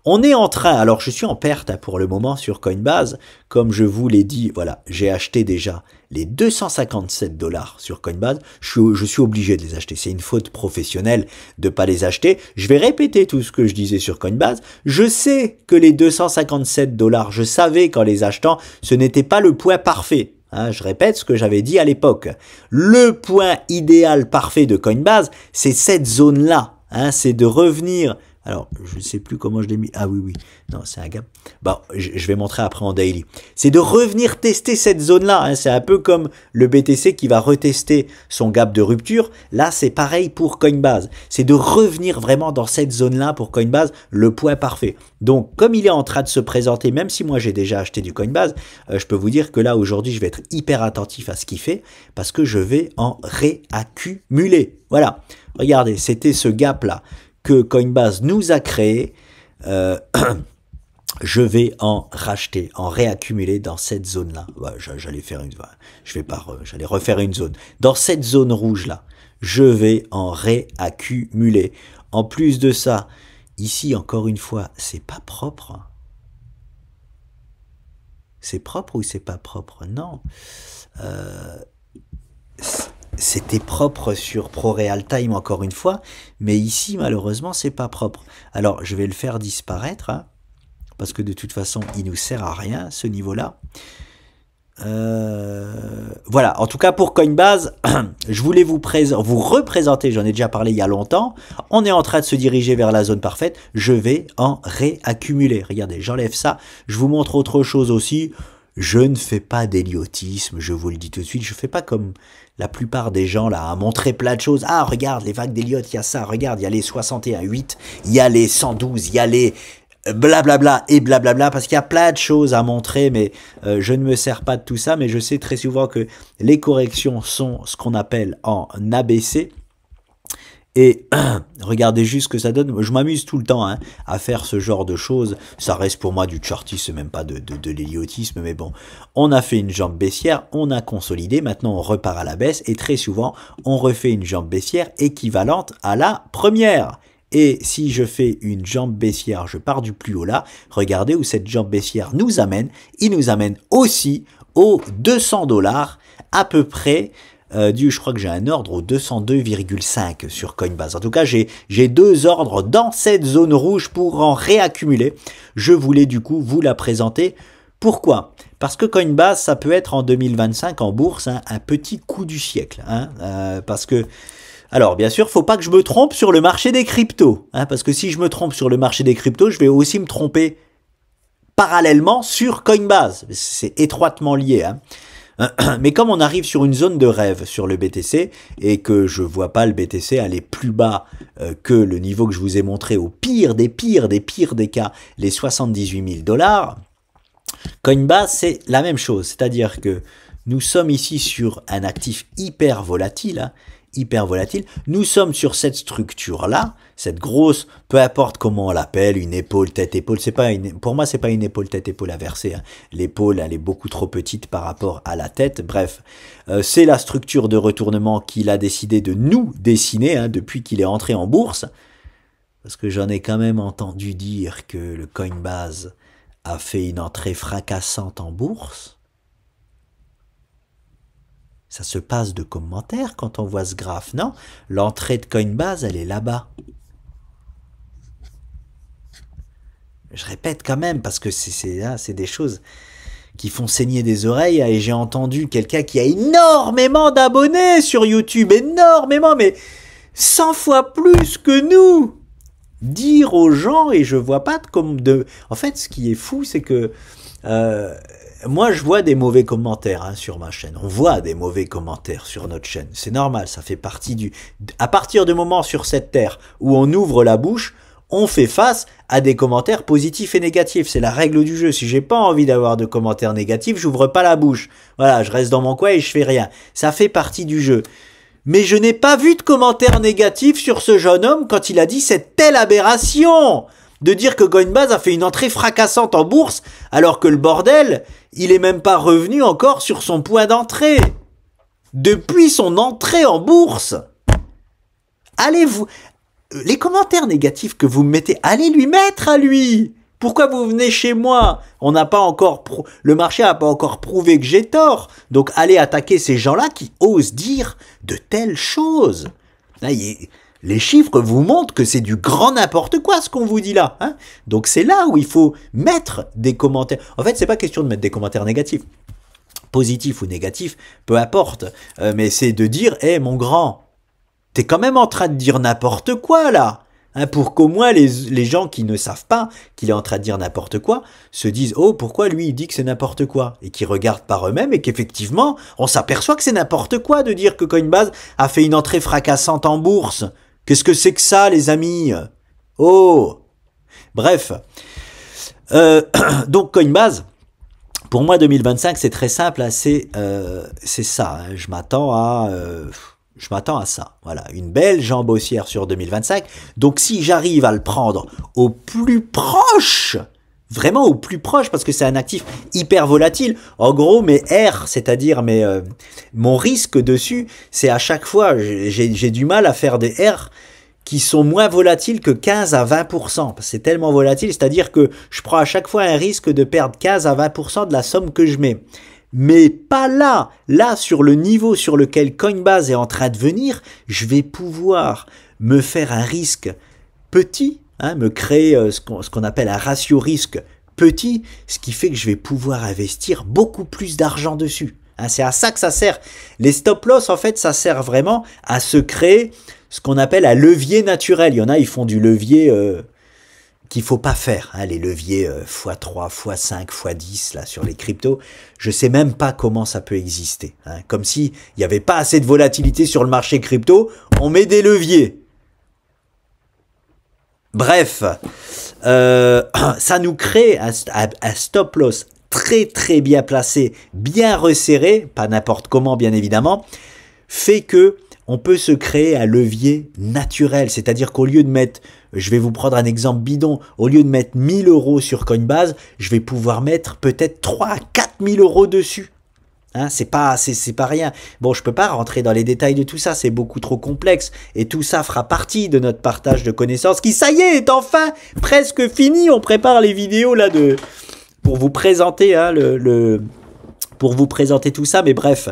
On est en train, alors je suis en perte pour le moment sur Coinbase, comme je vous l'ai dit, voilà, j'ai acheté déjà les 257 $ sur Coinbase, je suis obligé de les acheter, c'est une faute professionnelle de ne pas les acheter. Je vais répéter tout ce que je disais sur Coinbase, je sais que les 257 $, je savais qu'en les achetant, ce n'était pas le point parfait. Hein, je répète ce que j'avais dit à l'époque. Le point idéal parfait de Coinbase, c'est cette zone-là. Hein, c'est de revenir... Alors, je ne sais plus comment je l'ai mis. Ah oui, oui. Non, c'est un gap. Bon, je vais montrer après en daily. C'est de revenir tester cette zone-là. Hein. C'est un peu comme le BTC qui va retester son gap de rupture. Là, c'est pareil pour Coinbase. C'est de revenir vraiment dans cette zone-là pour Coinbase, le point parfait. Donc, comme il est en train de se présenter, même si moi j'ai déjà acheté du Coinbase, je peux vous dire que là, aujourd'hui, je vais être hyper attentif à ce qu'il fait parce que je vais en réaccumuler. Voilà. Regardez, c'était ce gap-là que Coinbase nous a créé, je vais en racheter, en réaccumuler dans cette zone-là. Ouais, j'allais faire une, je vais pas, j'allais refaire une zone. Dans cette zone rouge-là, je vais en réaccumuler. En plus de ça, ici, encore une fois, c'est pas propre. C'est propre ou c'est pas propre? Non. C'était propre sur ProRealTime encore une fois, mais ici malheureusement c'est pas propre. Alors je vais le faire disparaître, hein, parce que de toute façon il nous sert à rien ce niveau-là. Voilà, en tout cas pour Coinbase, je voulais vous représenter, j'en ai déjà parlé il y a longtemps, on est en train de se diriger vers la zone parfaite, je vais en réaccumuler. Regardez, j'enlève ça, je vous montre autre chose aussi. Je ne fais pas d'héliotisme, je vous le dis tout de suite, je fais pas comme la plupart des gens là, à montrer plein de choses. Ah, regarde les vagues d'Elliott, il y a ça, regarde, il y a les 61,8, il y a les 112, il y a les blablabla et blablabla, parce qu'il y a plein de choses à montrer, mais je ne me sers pas de tout ça, mais je sais très souvent que les corrections sont ce qu'on appelle en ABC. Et regardez juste ce que ça donne. Je m'amuse tout le temps hein, à faire ce genre de choses. Ça reste pour moi du chartisme, même pas de l'héliotisme. Mais bon, on a fait une jambe baissière, on a consolidé. Maintenant, on repart à la baisse. Et très souvent, on refait une jambe baissière équivalente à la première. Et si je fais une jambe baissière, je pars du plus haut là. Regardez où cette jambe baissière nous amène. Il nous amène aussi aux 200 $ à peu près. Je crois que j'ai un ordre au 202,5 sur Coinbase. En tout cas, j'ai deux ordres dans cette zone rouge pour en réaccumuler. Je voulais du coup vous la présenter. Pourquoi? Parce que Coinbase, ça peut être en 2025 en bourse hein, un petit coup du siècle. Hein, parce que, alors bien sûr, faut pas que je me trompe sur le marché des cryptos. Hein, parce que si je me trompe sur le marché des cryptos, je vais aussi me tromper parallèlement sur Coinbase. C'est étroitement lié. Hein. Mais comme on arrive sur une zone de rêve sur le BTC et que je vois pas le BTC aller plus bas que le niveau que je vous ai montré au pire des cas, les 78 000 $, Coinbase c'est la même chose. C'est-à-dire que nous sommes ici sur un actif hyper volatile, hein, Nous sommes sur cette structure-là, cette grosse, peu importe comment on l'appelle, une épaule, tête-épaule. C'est pas une, pour moi, c'est pas une épaule, tête-épaule inversée. Hein. L'épaule, elle est beaucoup trop petite par rapport à la tête. Bref, c'est la structure de retournement qu'il a décidé de nous dessiner hein, depuis qu'il est entré en bourse. Parce que j'en ai quand même entendu dire que le Coinbase a fait une entrée fracassante en bourse. Ça se passe de commentaires quand on voit ce graphe, non? L'entrée de Coinbase, elle est là-bas. Je répète quand même, parce que c'est des choses qui font saigner des oreilles. Et j'ai entendu quelqu'un qui a énormément d'abonnés sur YouTube, énormément, mais 100 fois plus que nous, dire aux gens, et je vois pas de... En fait, ce qui est fou, c'est que... moi, je vois des mauvais commentaires hein, sur ma chaîne. On voit des mauvais commentaires sur notre chaîne. C'est normal, ça fait partie du... À partir du moment sur cette terre où on ouvre la bouche, on fait face à des commentaires positifs et négatifs. C'est la règle du jeu. Si j'ai pas envie d'avoir de commentaires négatifs, j'ouvre pas la bouche. Voilà, je reste dans mon coin et je fais rien. Ça fait partie du jeu. Mais je n'ai pas vu de commentaires négatifs sur ce jeune homme quand il a dit cette telle aberration de dire que Coinbase a fait une entrée fracassante en bourse, alors que le bordel, il est même pas revenu encore sur son point d'entrée. Depuis son entrée en bourse. Allez-vous... Les commentaires négatifs que vous me mettez, allez lui mettre à lui. Pourquoi vous venez chez moi? On n'a pas encore... Le marché n'a pas encore prouvé que j'ai tort. Donc allez attaquer ces gens-là qui osent dire de telles choses. Là, les chiffres vous montrent que c'est du grand n'importe quoi ce qu'on vous dit là. Hein, donc c'est là où il faut mettre des commentaires. En fait, c'est pas question de mettre des commentaires négatifs. positif ou négatif, peu importe, mais c'est de dire, hé mon grand, t'es quand même en train de dire n'importe quoi là, hein, pour qu'au moins les gens qui ne savent pas qu'il est en train de dire n'importe quoi se disent, oh pourquoi lui il dit que c'est n'importe quoi, et qui regardent par eux-mêmes et qu'effectivement on s'aperçoit que c'est n'importe quoi de dire que Coinbase a fait une entrée fracassante en bourse. Qu'est-ce que c'est que ça les amis? Oh, bref, donc Coinbase, pour moi 2025 c'est très simple, hein, c'est ça, hein, je m'attends à ça, voilà, une belle jambe haussière sur 2025, donc si j'arrive à le prendre au plus proche, vraiment au plus proche, parce que c'est un actif hyper volatile, en gros mes R, c'est-à-dire mon risque dessus, c'est à chaque fois, j'ai du mal à faire des R qui sont moins volatiles que 15 à 20%. C'est tellement volatile, c'est-à-dire que je prends à chaque fois un risque de perdre 15 à 20% de la somme que je mets. Mais pas là. Là, sur le niveau sur lequel Coinbase est en train de venir, je vais pouvoir me faire un risque petit, hein, me créer ce qu'on appelle un ratio risque petit, ce qui fait que je vais pouvoir investir beaucoup plus d'argent dessus. Hein, c'est à ça que ça sert. Les stop-loss, en fait, ça sert vraiment à se créer ce qu'on appelle un levier naturel. Il y en a, ils font du levier qu'il faut pas faire, hein, les leviers x3, x5, x10 là sur les cryptos. Je sais même pas comment ça peut exister. Hein, comme si il n'y avait pas assez de volatilité sur le marché crypto, on met des leviers. Bref, ça nous crée un stop loss très très bien placé, bien resserré, pas n'importe comment bien évidemment, fait que on peut se créer un levier naturel, c'est-à-dire qu'au lieu de mettre, je vais vous prendre un exemple bidon, au lieu de mettre 1000 € sur Coinbase, je vais pouvoir mettre peut-être 3 à 4000 € dessus. Hein, c'est pas rien. Bon, je peux pas rentrer dans les détails de tout ça, c'est beaucoup trop complexe. Et tout ça fera partie de notre partage de connaissances qui, ça y est enfin presque fini. On prépare les vidéos là pour vous présenter hein, pour vous présenter tout ça, mais bref,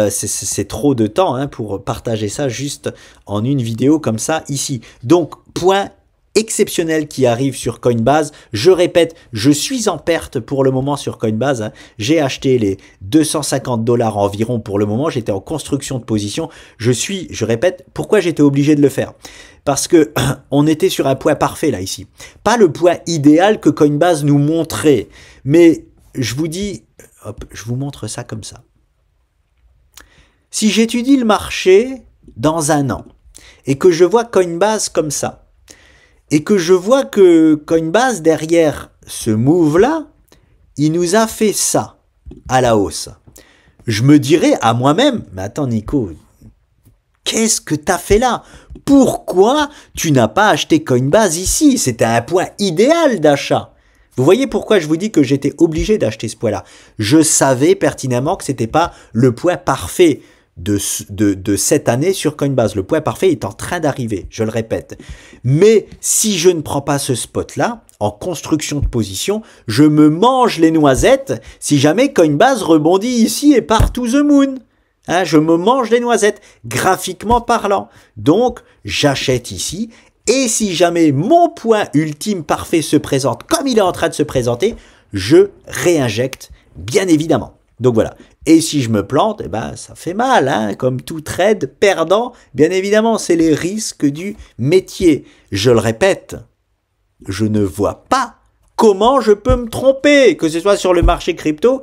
c'est trop de temps hein, pour partager ça juste en une vidéo comme ça ici. Donc, point exceptionnel qui arrive sur Coinbase. Je répète, je suis en perte pour le moment sur Coinbase. Hein. J'ai acheté les 250 $ environ pour le moment. J'étais en construction de position. Je répète, pourquoi j'étais obligé de le faire? Parce que on était sur un point parfait là ici. Pas le point idéal que Coinbase nous montrait, mais je vous dis, hop, je vous montre ça comme ça. Si j'étudie le marché dans un an et que je vois Coinbase comme ça, et que je vois que Coinbase derrière ce move-là, il nous a fait ça à la hausse. Je me dirais à moi-même, mais attends Nico, qu'est-ce que tu as fait là? Pourquoi tu n'as pas acheté Coinbase ici? C'était un point idéal d'achat. Vous voyez pourquoi je vous dis que j'étais obligé d'acheter ce point-là. Je savais pertinemment que ce n'était pas le point parfait de cette année sur Coinbase. Le point parfait est en train d'arriver, je le répète. Mais si je ne prends pas ce spot-là, en construction de position, je me mange les noisettes si jamais Coinbase rebondit ici et part to the moon. Hein, je me mange les noisettes, graphiquement parlant. Donc, j'achète ici. Et si jamais mon point ultime parfait se présente comme il est en train de se présenter, je réinjecte, bien évidemment. Donc voilà. Et si je me plante, eh ben, ça fait mal, hein, comme tout trade perdant. Bien évidemment, c'est les risques du métier. Je le répète, je ne vois pas comment je peux me tromper, que ce soit sur le marché crypto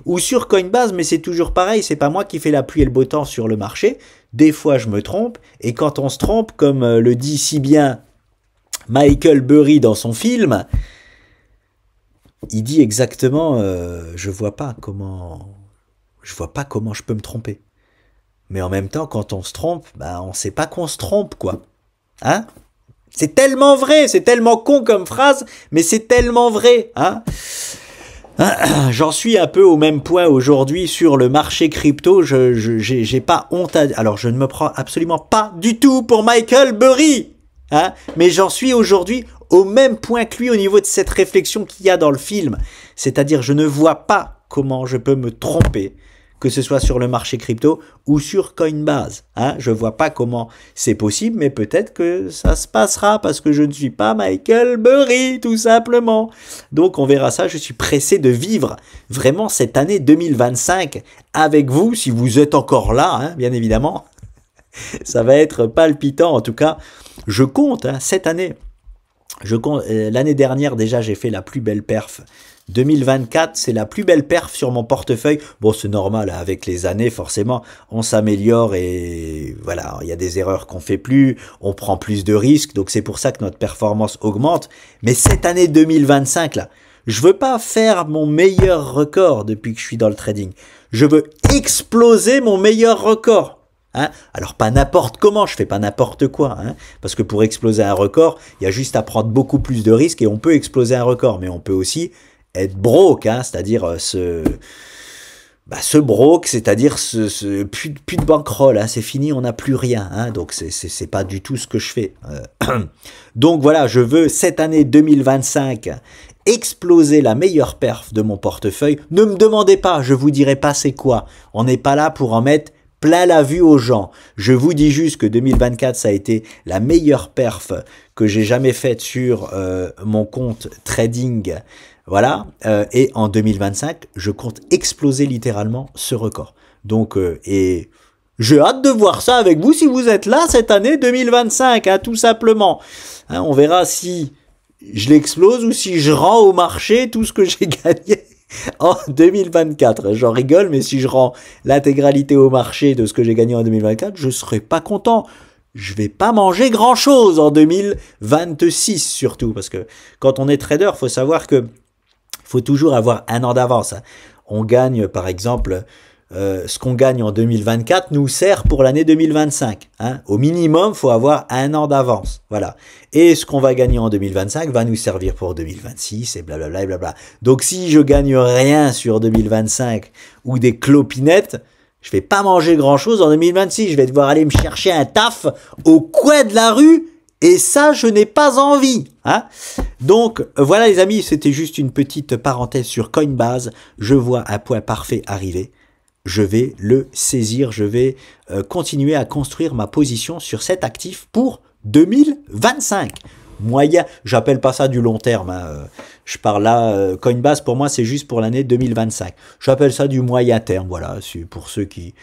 ou sur Coinbase, mais c'est toujours pareil, c'est pas moi qui fais la pluie et le beau temps sur le marché. Des fois, je me trompe, et quand on se trompe, comme le dit si bien Michael Burry dans son film, il dit exactement, je vois pas comment je peux me tromper. Mais en même temps, quand on se trompe, ben, on sait pas qu'on se trompe, quoi. Hein? C'est tellement vrai, c'est tellement con comme phrase, mais c'est tellement vrai, hein? J'en suis un peu au même point aujourd'hui sur le marché crypto. J'ai pas honte alors je ne me prends absolument pas du tout pour Michael Burry, hein, mais j'en suis aujourd'hui au même point que lui au niveau de cette réflexion qu'il y a dans le film. C'est-à-dire je ne vois pas comment je peux me tromper que ce soit sur le marché crypto ou sur Coinbase. Hein, je vois pas comment c'est possible, mais peut-être que ça se passera parce que je ne suis pas Michael Burry, tout simplement. Donc on verra ça. Je suis pressé de vivre vraiment cette année 2025 avec vous, si vous êtes encore là, hein, bien évidemment. Ça va être palpitant. En tout cas, je compte cette année. L'année dernière déjà j'ai fait la plus belle perf. 2024 c'est la plus belle perf sur mon portefeuille. Bon c'est normal avec les années forcément on s'améliore et voilà il y a des erreurs qu'on fait plus, on prend plus de risques donc c'est pour ça que notre performance augmente. Mais cette année 2025 là, je veux pas faire mon meilleur record depuis que je suis dans le trading. Je veux exploser mon meilleur record. Hein, alors pas n'importe comment, je fais pas n'importe quoi, hein, parce que pour exploser un record, il y a juste à prendre beaucoup plus de risques et on peut exploser un record, mais on peut aussi être broke, hein, c'est-à-dire se broke, c'est-à-dire plus de bankroll, hein, c'est fini, on n'a plus rien, hein, donc c'est pas du tout ce que je fais. Donc voilà, je veux cette année 2025 exploser la meilleure perf de mon portefeuille. Ne me demandez pas, je vous dirai pas c'est quoi. On n'est pas là pour en mettre plein la vue aux gens. Je vous dis juste que 2024, ça a été la meilleure perf que j'ai jamais faite sur mon compte trading. Voilà. Et en 2025, je compte exploser littéralement ce record. Donc, et j'ai hâte de voir ça avec vous si vous êtes là cette année 2025, hein, tout simplement. Hein, on verra si je l'explose ou si je rends au marché tout ce que j'ai gagné en 2024. J'en rigole, mais si je rends l'intégralité au marché de ce que j'ai gagné en 2024, je serai pas content. Je vais pas manger grand chose en 2026 surtout, parce que quand on est trader, faut savoir que faut toujours avoir un an d'avance. On gagne, par exemple, ce qu'on gagne en 2024 nous sert pour l'année 2025. Hein. Au minimum, faut avoir un an d'avance. Voilà. Et ce qu'on va gagner en 2025 va nous servir pour 2026 et blablabla et blabla. Donc si je gagne rien sur 2025 ou des clopinettes, je vais pas manger grand chose en 2026. Je vais devoir aller me chercher un taf au coin de la rue. Et ça, je n'ai pas envie. Hein. Donc, voilà les amis, c'était juste une petite parenthèse sur Coinbase. Je vois un point parfait arriver. Je vais le saisir, je vais continuer à construire ma position sur cet actif pour 2025. Moyen, j'appelle pas ça du long terme, hein. Je parle là, Coinbase pour moi c'est juste pour l'année 2025. J'appelle ça du moyen terme, voilà, c'est pour ceux qui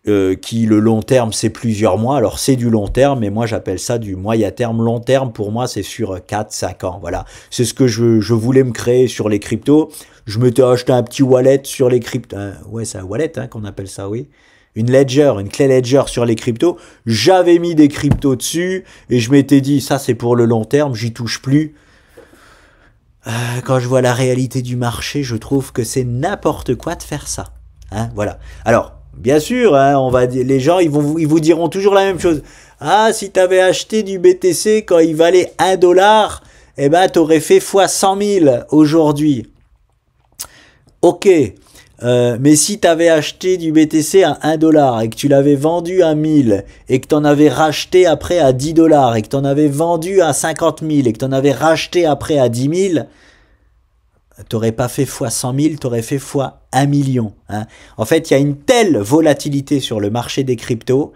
le long terme c'est plusieurs mois, alors c'est du long terme, mais moi j'appelle ça du moyen terme. Long terme pour moi c'est sur 4-5 ans, voilà. C'est ce que je voulais me créer sur les cryptos. Je m'étais acheté un petit wallet sur les cryptos, ouais c'est un wallet hein, qu'on appelle ça, oui. Une ledger, une clé ledger sur les cryptos. J'avais mis des cryptos dessus et je m'étais dit ça c'est pour le long terme, j'y touche plus. Quand je vois la réalité du marché, je trouve que c'est n'importe quoi de faire ça. Hein, voilà. Alors, bien sûr, hein, les gens, ils vous diront toujours la même chose. Ah, si tu avais acheté du BTC quand il valait 1 dollar, eh ben, t'aurais fait fois 100 000 aujourd'hui. Ok. Mais si tu avais acheté du BTC à 1 dollar et que tu l'avais vendu à 1000 et que tu en avais racheté après à 10 dollars et que tu en avais vendu à 50 000 et que tu en avais racheté après à 10 000, t'aurais pas fait fois 100 000, t'aurais fait fois 1 million. Hein. En fait, il y a une telle volatilité sur le marché des cryptos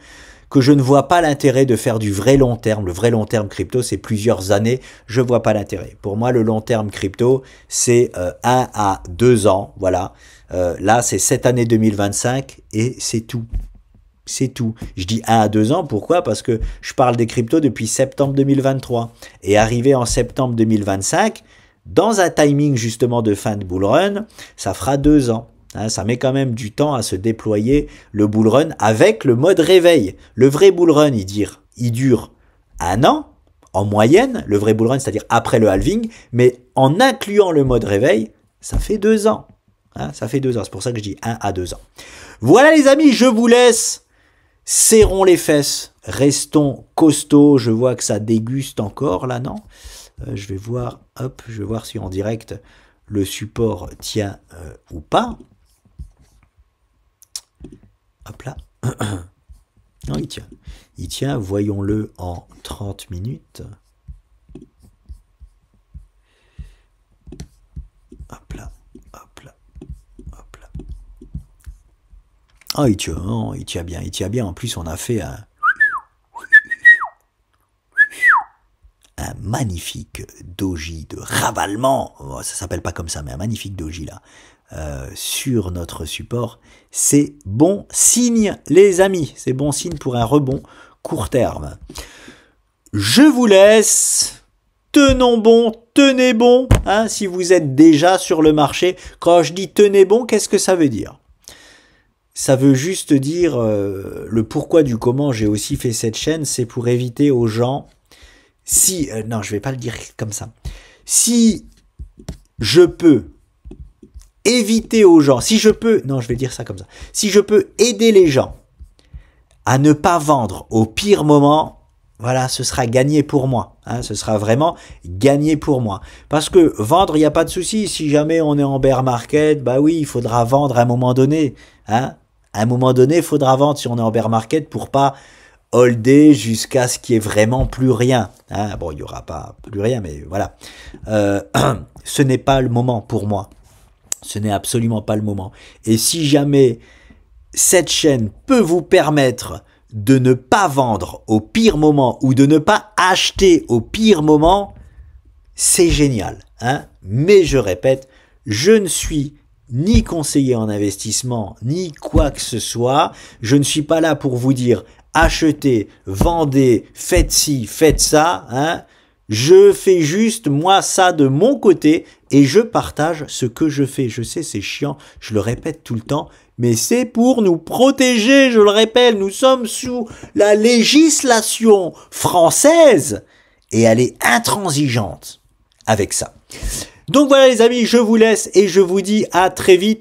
que je ne vois pas l'intérêt de faire du vrai long terme. Le vrai long terme crypto, c'est plusieurs années. Je vois pas l'intérêt. Pour moi, le long terme crypto, c'est 1 à 2 ans. Voilà. Là, c'est cette année 2025 et c'est tout. C'est tout. Je dis 1 à 2 ans, pourquoi? Parce que je parle des cryptos depuis septembre 2023. Et arrivé en septembre 2025, dans un timing justement de fin de bull run, ça fera 2 ans. Hein, ça met quand même du temps à se déployer le bull run avec le mode réveil. Le vrai bull run, il dure 1 an en moyenne, le vrai bull run, c'est-à-dire après le halving, mais en incluant le mode réveil, ça fait 2 ans. Hein, ça fait 2 ans, c'est pour ça que je dis 1 à 2 ans. Voilà les amis, je vous laisse. Serrons les fesses, restons costauds. Je vois que ça déguste encore là, non? Je vais voir, hop, je vais voir si en direct le support tient ou pas. Hop là. Non, il tient. Il tient, voyons-le en 30 minutes. Hop là, hop là, hop là. Oh, il tient bien, il tient bien. En plus, on a fait un magnifique doji de ravalement. Oh, ça s'appelle pas comme ça, mais un magnifique doji là. Sur notre support. C'est bon signe, les amis. C'est bon signe pour un rebond court terme. Je vous laisse. Tenons bon, tenez bon, hein, si vous êtes déjà sur le marché. Quand je dis tenez bon, qu'est-ce que ça veut dire? Ça veut juste dire le pourquoi du comment j'ai aussi fait cette chaîne, c'est pour éviter aux gens, non, je vais pas le dire comme ça. Si je peux éviter aux gens, si je peux, non, je vais dire ça comme ça. Si je peux aider les gens à ne pas vendre au pire moment, voilà, ce sera gagné pour moi. Hein, ce sera vraiment gagné pour moi. Parce que vendre, il n'y a pas de souci. Si jamais on est en bear market, bah oui, il faudra vendre à un moment donné. Hein. À un moment donné, il faudra vendre si on est en bear market pour pas holder jusqu'à ce qu'il n'y ait vraiment plus rien. Hein. Bon, il n'y aura pas plus rien, mais voilà. Ce n'est pas le moment pour moi. Ce n'est absolument pas le moment. Et si jamais cette chaîne peut vous permettre de ne pas vendre au pire moment ou de ne pas acheter au pire moment, c'est génial. Hein. Mais je répète, je ne suis ni conseiller en investissement, ni quoi que ce soit. Je ne suis pas là pour vous dire achetez, vendez, faites ci, faites ça. Hein. Je fais juste moi ça de mon côté et je partage ce que je fais. Je sais, c'est chiant, je le répète tout le temps, mais c'est pour nous protéger, je le répète, nous sommes sous la législation française et elle est intransigeante avec ça. Donc voilà les amis, je vous laisse et je vous dis à très vite.